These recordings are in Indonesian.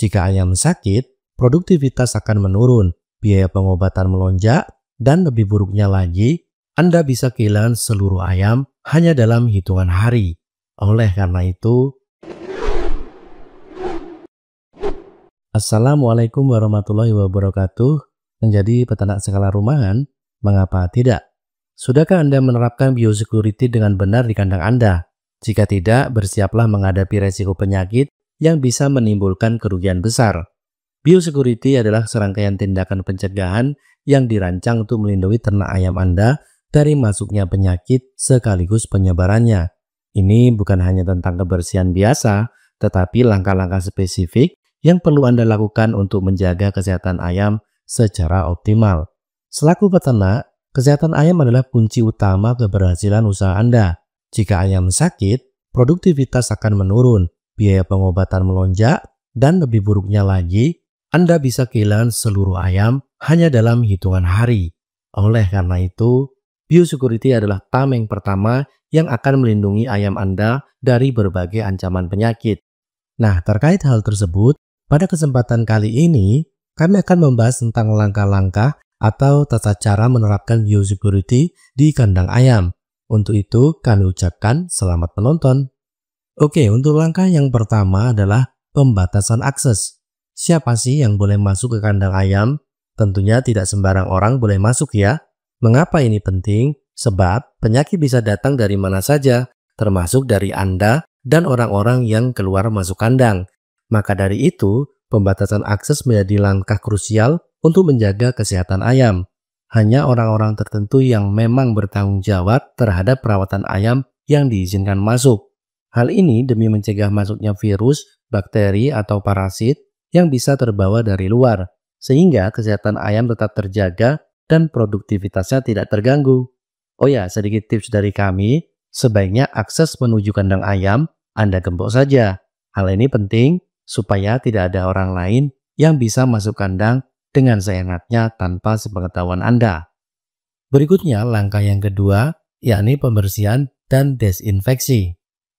Jika ayam sakit, produktivitas akan menurun, biaya pengobatan melonjak, dan lebih buruknya lagi, Anda bisa kehilangan seluruh ayam hanya dalam hitungan hari. Oleh karena itu, Assalamualaikum warahmatullahi wabarakatuh. Menjadi peternak skala rumahan, mengapa tidak? Sudahkah Anda menerapkan biosecurity dengan benar di kandang Anda? Jika tidak, bersiaplah menghadapi resiko penyakit yang bisa menimbulkan kerugian besar. Biosecurity adalah serangkaian tindakan pencegahan yang dirancang untuk melindungi ternak ayam Anda dari masuknya penyakit sekaligus penyebarannya. Ini bukan hanya tentang kebersihan biasa, tetapi langkah-langkah spesifik yang perlu Anda lakukan untuk menjaga kesehatan ayam secara optimal. Selaku peternak, kesehatan ayam adalah kunci utama keberhasilan usaha Anda. Jika ayam sakit, produktivitas akan menurun, biaya pengobatan melonjak, dan lebih buruknya lagi, Anda bisa kehilangan seluruh ayam hanya dalam hitungan hari. Oleh karena itu, biosecurity adalah tameng pertama yang akan melindungi ayam Anda dari berbagai ancaman penyakit. Nah, terkait hal tersebut, pada kesempatan kali ini, kami akan membahas tentang langkah-langkah atau tata cara menerapkan biosecurity di kandang ayam. Untuk itu, kami ucapkan selamat menonton. Oke, untuk langkah yang pertama adalah pembatasan akses. Siapa sih yang boleh masuk ke kandang ayam? Tentunya tidak sembarang orang boleh masuk ya. Mengapa ini penting? Sebab penyakit bisa datang dari mana saja, termasuk dari Anda dan orang-orang yang keluar masuk kandang. Maka dari itu, pembatasan akses menjadi langkah krusial untuk menjaga kesehatan ayam. Hanya orang-orang tertentu yang memang bertanggung jawab terhadap perawatan ayam yang diizinkan masuk. Hal ini demi mencegah masuknya virus, bakteri, atau parasit yang bisa terbawa dari luar, sehingga kesehatan ayam tetap terjaga dan produktivitasnya tidak terganggu. Oh ya, sedikit tips dari kami, sebaiknya akses menuju kandang ayam Anda gembok saja. Hal ini penting supaya tidak ada orang lain yang bisa masuk kandang dengan seenaknya tanpa sepengetahuan Anda. Berikutnya, langkah yang kedua, yakni pembersihan dan desinfeksi.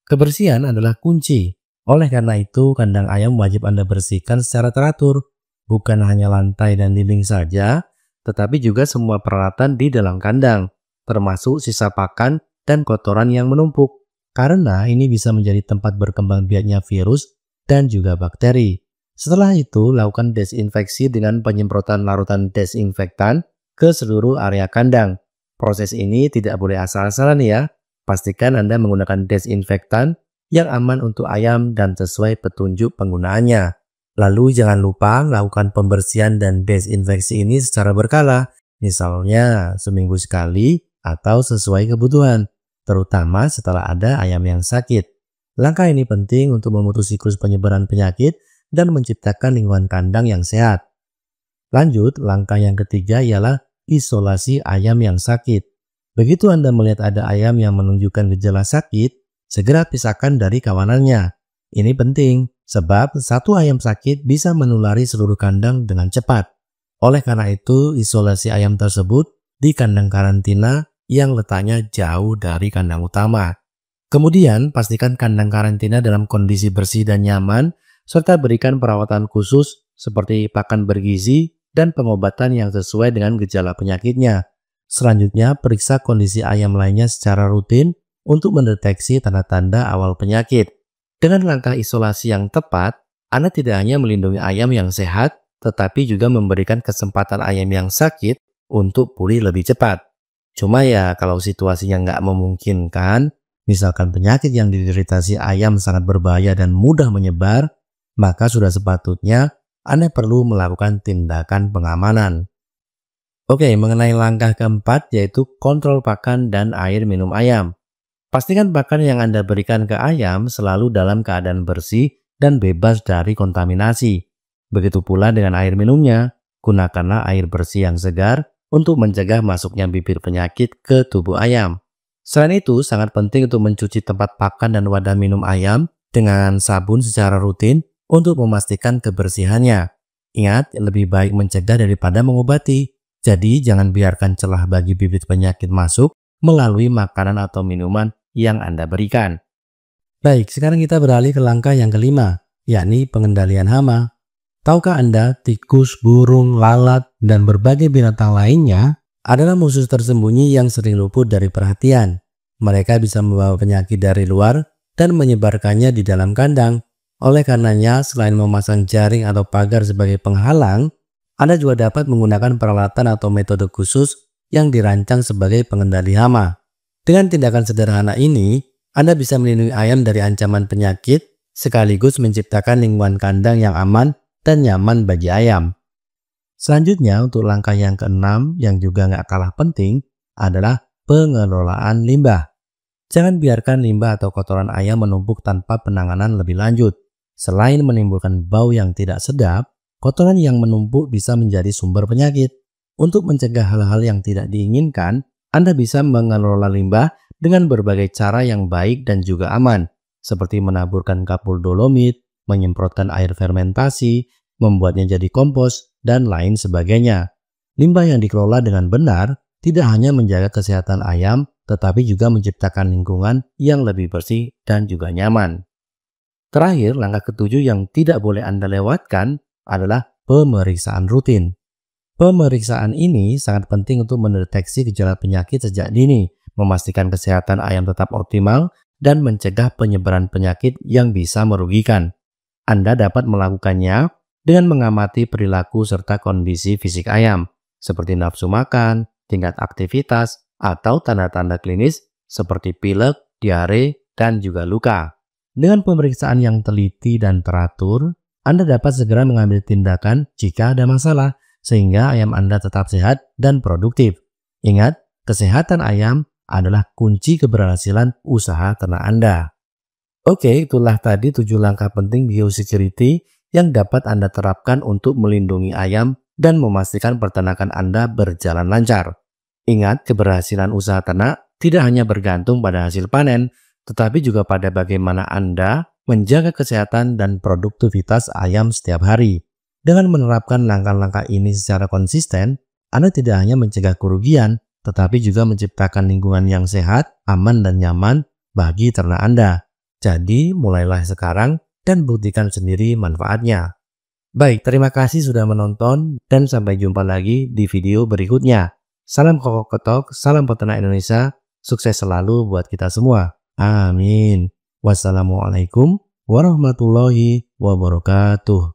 Kebersihan adalah kunci. Oleh karena itu, kandang ayam wajib Anda bersihkan secara teratur. Bukan hanya lantai dan dinding saja, tetapi juga semua peralatan di dalam kandang, termasuk sisa pakan dan kotoran yang menumpuk. Karena ini bisa menjadi tempat berkembang biaknya virus dan juga bakteri. Setelah itu, lakukan desinfeksi dengan penyemprotan larutan desinfektan ke seluruh area kandang. Proses ini tidak boleh asal-asalan ya. Pastikan Anda menggunakan desinfektan yang aman untuk ayam dan sesuai petunjuk penggunaannya. Lalu jangan lupa lakukan pembersihan dan desinfeksi ini secara berkala, misalnya seminggu sekali atau sesuai kebutuhan, terutama setelah ada ayam yang sakit. Langkah ini penting untuk memutus siklus penyebaran penyakit dan menciptakan lingkungan kandang yang sehat. Lanjut, langkah yang ketiga ialah isolasi ayam yang sakit. Begitu Anda melihat ada ayam yang menunjukkan gejala sakit, segera pisahkan dari kawanannya. Ini penting, sebab satu ayam sakit bisa menulari seluruh kandang dengan cepat. Oleh karena itu, isolasi ayam tersebut di kandang karantina yang letaknya jauh dari kandang utama. Kemudian, pastikan kandang karantina dalam kondisi bersih dan nyaman, serta berikan perawatan khusus seperti pakan bergizi dan pengobatan yang sesuai dengan gejala penyakitnya. Selanjutnya, periksa kondisi ayam lainnya secara rutin untuk mendeteksi tanda-tanda awal penyakit. Dengan langkah isolasi yang tepat, Anda tidak hanya melindungi ayam yang sehat, tetapi juga memberikan kesempatan ayam yang sakit untuk pulih lebih cepat. Cuma ya, kalau situasinya nggak memungkinkan, misalkan penyakit yang diderita si ayam sangat berbahaya dan mudah menyebar, maka sudah sepatutnya Anda perlu melakukan tindakan pengamanan. Oke, mengenai langkah keempat yaitu kontrol pakan dan air minum ayam. Pastikan pakan yang Anda berikan ke ayam selalu dalam keadaan bersih dan bebas dari kontaminasi. Begitu pula dengan air minumnya, gunakanlah air bersih yang segar untuk mencegah masuknya bibit penyakit ke tubuh ayam. Selain itu, sangat penting untuk mencuci tempat pakan dan wadah minum ayam dengan sabun secara rutin untuk memastikan kebersihannya. Ingat, lebih baik mencegah daripada mengobati. Jadi, jangan biarkan celah bagi bibit penyakit masuk melalui makanan atau minuman yang Anda berikan. Baik, sekarang kita beralih ke langkah yang kelima, yakni pengendalian hama. Tahukah Anda, tikus, burung, lalat, dan berbagai binatang lainnya adalah musuh tersembunyi yang sering luput dari perhatian. Mereka bisa membawa penyakit dari luar dan menyebarkannya di dalam kandang. Oleh karenanya, selain memasang jaring atau pagar sebagai penghalang, Anda juga dapat menggunakan peralatan atau metode khusus yang dirancang sebagai pengendali hama. Dengan tindakan sederhana ini, Anda bisa melindungi ayam dari ancaman penyakit sekaligus menciptakan lingkungan kandang yang aman dan nyaman bagi ayam. Selanjutnya, untuk langkah yang keenam yang juga nggak kalah penting adalah pengelolaan limbah. Jangan biarkan limbah atau kotoran ayam menumpuk tanpa penanganan lebih lanjut. Selain menimbulkan bau yang tidak sedap, kotoran yang menumpuk bisa menjadi sumber penyakit. Untuk mencegah hal-hal yang tidak diinginkan, Anda bisa mengelola limbah dengan berbagai cara yang baik dan juga aman, seperti menaburkan kapur dolomit, menyemprotkan air fermentasi, membuatnya jadi kompos, dan lain sebagainya. Limbah yang dikelola dengan benar tidak hanya menjaga kesehatan ayam, tetapi juga menciptakan lingkungan yang lebih bersih dan juga nyaman. Terakhir, langkah ketujuh yang tidak boleh Anda lewatkan adalah pemeriksaan rutin. Pemeriksaan ini sangat penting untuk mendeteksi gejala penyakit sejak dini, memastikan kesehatan ayam tetap optimal, dan mencegah penyebaran penyakit yang bisa merugikan. Anda dapat melakukannya dengan mengamati perilaku serta kondisi fisik ayam, seperti nafsu makan, tingkat aktivitas, atau tanda-tanda klinis seperti pilek, diare, dan juga luka. Dengan pemeriksaan yang teliti dan teratur, Anda dapat segera mengambil tindakan jika ada masalah, sehingga ayam Anda tetap sehat dan produktif. Ingat, kesehatan ayam adalah kunci keberhasilan usaha ternak Anda. Oke, itulah tadi 7 langkah penting biosecurity yang dapat Anda terapkan untuk melindungi ayam dan memastikan peternakan Anda berjalan lancar. Ingat, keberhasilan usaha ternak tidak hanya bergantung pada hasil panen, tetapi juga pada bagaimana Anda menjaga kesehatan dan produktivitas ayam setiap hari. Dengan menerapkan langkah-langkah ini secara konsisten, Anda tidak hanya mencegah kerugian, tetapi juga menciptakan lingkungan yang sehat, aman, dan nyaman bagi ternak Anda. Jadi, mulailah sekarang dan buktikan sendiri manfaatnya. Baik, terima kasih sudah menonton dan sampai jumpa lagi di video berikutnya. Salam kokok ketok, salam peternak Indonesia, sukses selalu buat kita semua. Amin. Wassalamualaikum warahmatullahi wabarakatuh.